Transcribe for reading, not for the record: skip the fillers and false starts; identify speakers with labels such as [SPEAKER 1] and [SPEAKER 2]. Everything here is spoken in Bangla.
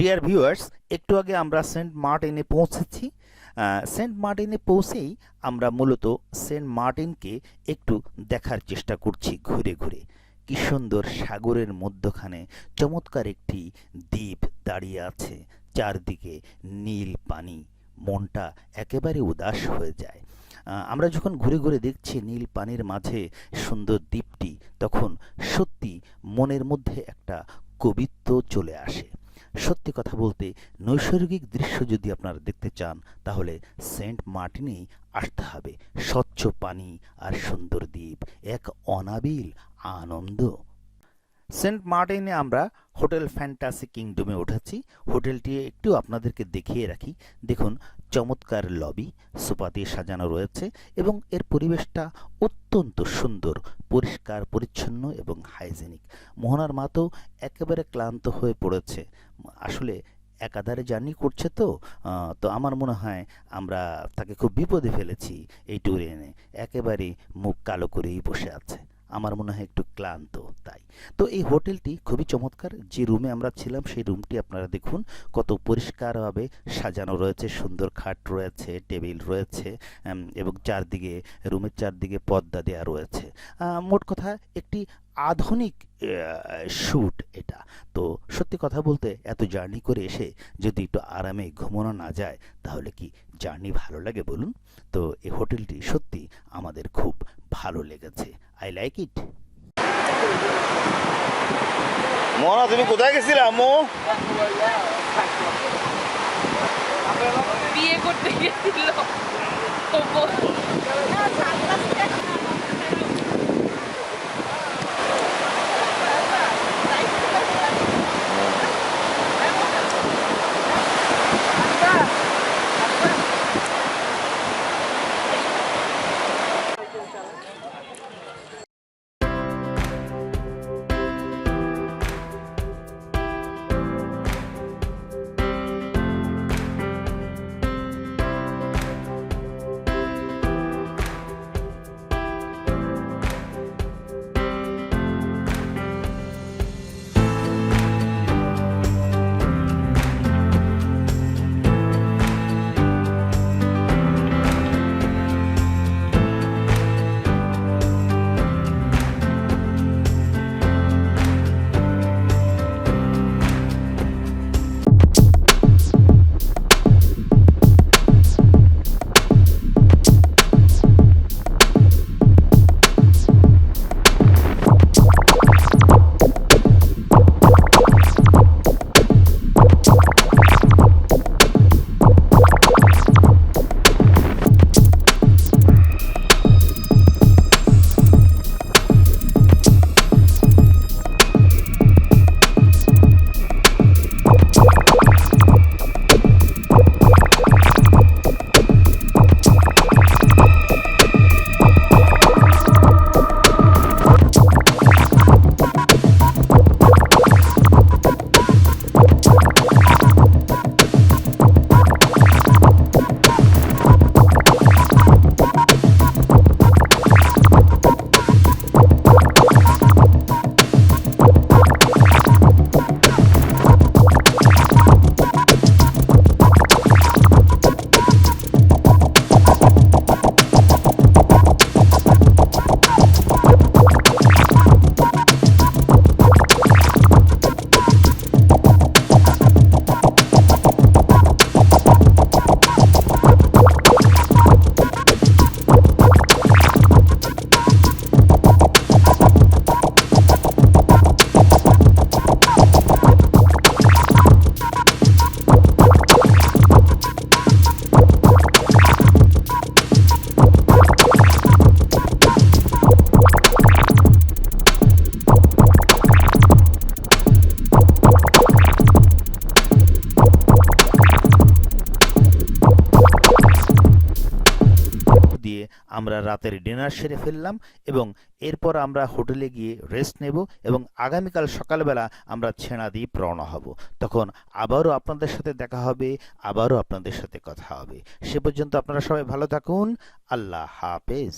[SPEAKER 1] ডিয়ার ভিউয়ার্স, একটু আগে আমরা সেন্ট মার্টিনে পৌঁছেছি। সেন্ট মার্টিনে পৌঁছেই আমরা মূলত সেন্ট মার্টিনকে একটু দেখার চেষ্টা করছি ঘুরে ঘুরে। কি সুন্দর সাগরের মধ্যখানে চমৎকার একটি দ্বীপ দাঁড়িয়ে আছে, চারদিকে নীল পানি, মনটা একেবারে উদাস হয়ে যায়। আমরা যখন ঘুরে ঘুরে দেখছি নীল পানির মাঝে সুন্দর দ্বীপটি, তখন সত্যি মনের মধ্যে একটা কবিত্ব চলে আসে। সত্যি কথা বলতে, নৈসর্গিক দৃশ্য যদি আপনারা দেখতে চান তাহলে সেন্ট মার্টিনেই আসতে হবে। স্বচ্ছ পানি আর সুন্দর দ্বীপ, এক অনাবিল আনন্দ। সেন্ট মার্টিনে আমরা হোটেল ফ্যান্টাসি কিংডমে উঠেছি। হোটেলটি একটু আপনাদেরকে দেখিয়ে রাখি। দেখুন, চমৎকার লবি, সোফা দিয়ে সাজানো রয়েছে এবং এর পরিবেশটা অত্যন্ত সুন্দর, পরিষ্কার পরিচ্ছন্ন এবং হাইজেনিক। মোহনার মা তো একেবারে ক্লান্ত হয়ে পড়েছে। আসলে একাধারে জার্নি করছে তো আমার মনে হয় আমরা তাকে খুব বিপদে ফেলেছি এই ট্যুরে এনে। একেবারে মুখ কালো করেই বসে আছে, আমার মনে হয় একটু ক্লান্ত তাই। তো এই হোটেলটি খুবই চমৎকার। যে রুমে আমরা ছিলাম সেই রুমটি আপনারা দেখুন কত পরিষ্কারভাবে সাজানো রয়েছে, সুন্দর খাট রয়েছে, টেবিল রয়েছে এবং রুমের চারদিকে পর্দা দেওয়া রয়েছে। মোট কথা একটি আধুনিক শ্যুট এটা। তো সত্যি কথা বলতে, এত জার্নি করে এসে যদি একটু আরামে ঘুমানো না যায় তাহলে কি জার্নি ভালো লাগে বলুন? তো এই হোটেলটি সত্যি আমাদের খুব ভালো লেগেছে। I like it.
[SPEAKER 2] মোহনা, তুমি কোথায় গেছিলে আম্মু?
[SPEAKER 3] বিয়ে করতে গেছিল।
[SPEAKER 1] দিয়ে আমরা রাতের ডিনার সেরে ফেললাম এবং এরপর আমরা হোটেলে গিয়ে রেস্ট নেব এবং আগামীকাল সকালবেলা আমরা ছেড়াদ্বীপ রওনা হব। তখন আবারও আপনাদের সাথে দেখা হবে, আবারও আপনাদের সাথে কথা হবে। সে পর্যন্ত আপনারা সবাই ভালো থাকুন। আল্লাহ হাফেজ।